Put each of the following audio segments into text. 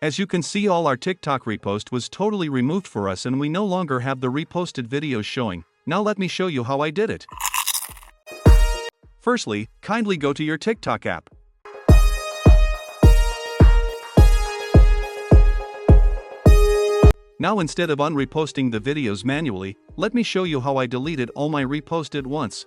As you can see, all our TikTok repost was totally removed for us and we no longer have the reposted videos showing. Now let me show you how I did it. Firstly, kindly go to your TikTok app. Now instead of unreposting the videos manually, let me show you how I deleted all my reposts at once.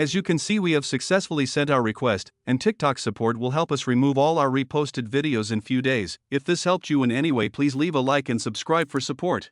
As you can see, we have successfully sent our request, and TikTok support will help us remove all our reposted videos in few days. If this helped you in any way, please leave a like and subscribe for support.